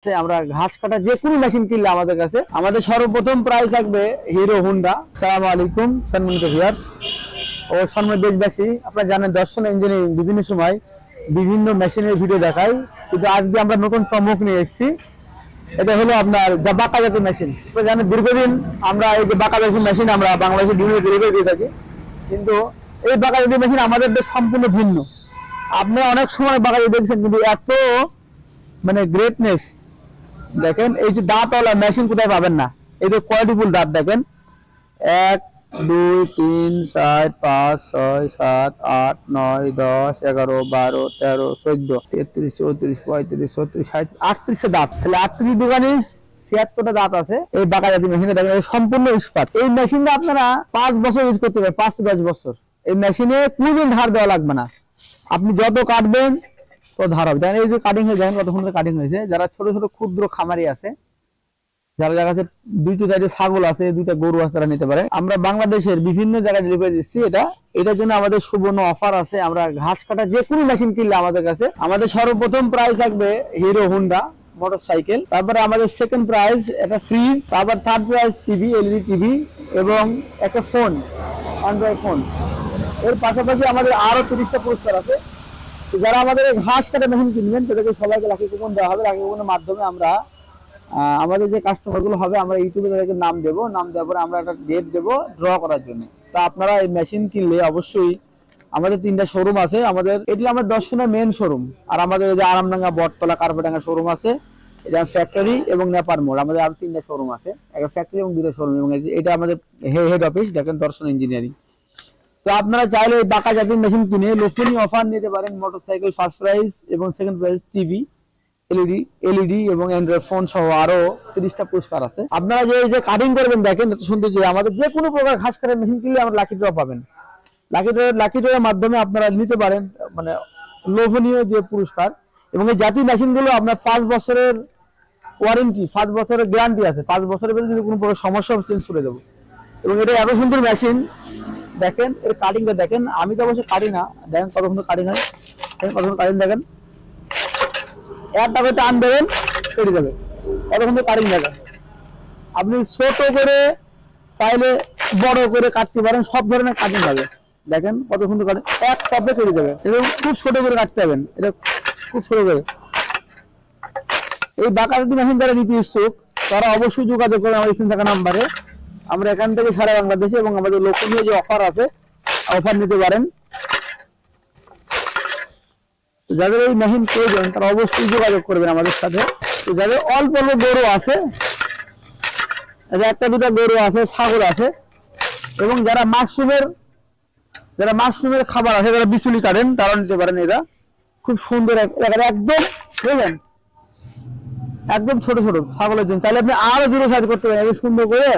আমরা ঘাস কাটা যে কোনো মেশিন কিনলে আমাদের কাছে আমাদের সর্বপ্রথম প্রাইস থাকবে হিরো হোন্ডা। আসসালামু আলাইকুম সম্মানিত ভিউয়ার্স ও সম্মানিত দেশবাসী, আপনারা জানেন দর্শন ইঞ্জিনিয়ারিং বিভিন্ন সময় বিভিন্ন মেশিনের ভিডিও দেখায়, কিন্তু আজকে আমরা নতুন চমক নিয়ে এসেছি। এটা হলো আপনার যা বাঁকা জাতীয় মেশিন। আপনারা জানেন দীর্ঘদিন আমরা এই যে বাঁকা জাতীয় মেশিন আমরা বাংলাদেশে বিভিন্ন ডেলিভারি দিয়ে থাকি, কিন্তু এই বাঁকা জাতীয় মেশিন আমাদের দেশ সম্পূর্ণ ভিন্ন। আপনারা অনেক সময় বাঁকা জাতীয় দেখছেন, কিন্তু এত মানে গ্রেটনেস দেখেন, এই যে দাঁতওয়ালা মেশিন কোথায় পাবেন না। এই যে কোয়ালিটিফুল দাঁত দেখেন, 1 2 3 4 5 6 7 8 9 10 11 12 13 14 33 34 35 36 37 38 দাঁত, তাহলে 38 দোকানে 76টা দাঁত আছে এই বাঁকা জাতীয় মেশিনে। দেখেন সম্পূর্ণ ইস্পাত। এই মেশিনটা আপনারা 5 বছর ইউজ করতে পারবেন, 5 থেকে 10 বছর। এই মেশিনে কোনোদিন ধার দেওয়া লাগবে না, আপনি যত কাটবেন তো ধার হবে। দেখেন এই যে কাটিং হয়ে যায়, কত সুন্দর কাটিং হয়েছে। যারা ছোট ছোট ক্ষুদ্র খামারি আছে, যারা কাছে 2টা 4টা ছাগল আছে, 2টা গরু আছে, তারা নিতে পারে। আমরা বাংলাদেশের বিভিন্ন জায়গায় ডেলিভারি দিচ্ছি। এটার জন্য আমাদের সুবর্ণ অফার আছে। আমরা ঘাস কাটা যে কোনো মেশিন কিনলে আমাদের কাছে আমাদের সর্বপ্রথম প্রাইস থাকবে হিরো হোন্ডা মোটরসাইকেল, তারপরে আমাদের সেকেন্ড প্রাইস একটা ফ্রিজ, তারপর third price TV, LED TV এবং একটা ফোন, অ্যান্ড্রয়েড ফোন। এর পাশাপাশি আমাদের আরো 30টা পুরস্কার আছে। যারা আমাদের ঘাস কাটা মেশিন কিনবেন তাদেরকে সবাইকে লাকি কুপন দেওয়া হবে। লাকি কুপনের মাধ্যমে আমরা আমাদের যে কাস্টমার গুলো হবে আমরা ইউটিউবে তাদেরকে নাম দেবো, নাম দেওয়ার পরে আমরা একটা ডেট দেবো ড্র করার জন্য। তা আপনারা এই মেশিন কিনলে অবশ্যই আমাদের 3টা শোরুম আছে। আমাদের এটি আমাদের দর্শনের মেন শোরুম, আর আমাদের যে আরামডাঙ্গা, বটতলা, কার্পেডাঙ্গা শোরুম আছে, এটা ফ্যাক্টরি এবং নেপার মোড়। আমাদের আরো 3টা শোরুম আছে, একটা ফ্যাক্টরি এবং 2টা শোরুম, এবং এটা আমাদের হেড অফিস দেখেন দর্শন ইঞ্জিনিয়ারিং। তো আপনারা চাইলে এই বাঁকা জাতীয় মেশিন কিনে লক্ষণীয় অফার নিতে পারেন। মোটরসাইকেল ফার্স্ট প্রাইজ এবং সেকেন্ড প্রাইজ টিভি, এলইডি এবং অ্যান্ড্রয়েড ফোন সহ আরো 30টা পুরস্কার আছে। আপনারা যে কাটিং করবেন দেখেন এত সুন্দর। যে আমাদের যে কোনো প্রকার ঘাস কাটার মেশিন কিনলে আমরা লাকি ড্র পাবেন। লাকি ড্রয়ের মাধ্যমে আপনারা নিতে পারেন মানে লোভনীয় যে পুরস্কার। এবং এই জাতীয় মেশিন গুলো আপনার 5 বছরের ওয়ারেন্টি, 5 বছরের গ্যারান্টি আছে। 5 বছরের ভিতরে যদি কোনো প্রকার সমস্যা চেঞ্জ করে দেবো। এবং এটা এত সুন্দর মেশিন দেখেন, এর কাটিংটা দেখেন। আমি তো অবশ্যই কাটি না, দেখেন কত সুন্দর কাটিং হয়, কত সুন্দর কাটিং দেখেন। একটা করে টান দেবেন কেটে যাবে, কত সুন্দর কাটিং দেখেন। আপনি ছোট করে চাইলে বড় করে কাটতে পারেন, সব ধরনের কাটিং হবে। দেখেন কত সুন্দর কাটিং, এক শব্দে কেটে যাবে। এবং খুব ছোট করে কাটতে হবেন, এটা খুব ছোট করে। এই বাঁকা জাতীয় মেশিন যারা নিতে ইচ্ছুক তারা অবশ্যই যোগাযোগ করবেন আমার স্ক্রিনে থাকা নাম্বারে। আমরা এখান থেকে সারা বাংলাদেশে এবং আমাদের লোকনীয় যে অফার আছে অফার নিতে পারেন। যাদের এই মেশিন প্রয়োজন তারা অবশ্যই যোগাযোগ করবেন আমাদের সাথে। তো যাদের অল্প অল্প গরু আছে, 1টা 2টা গরু আছে, ছাগল আছে, এবং যারা মাশরুমের খাবার আছে, যারা বিচুলি কাটেন, তারা নিতে পারেন। এটা খুব সুন্দর একদম বুঝলেন, একদম ছোট ছোট ছাগলের জন্য। চাইলে আপনি আরো দূরে সাইজ করতে পারেন, সুন্দর করে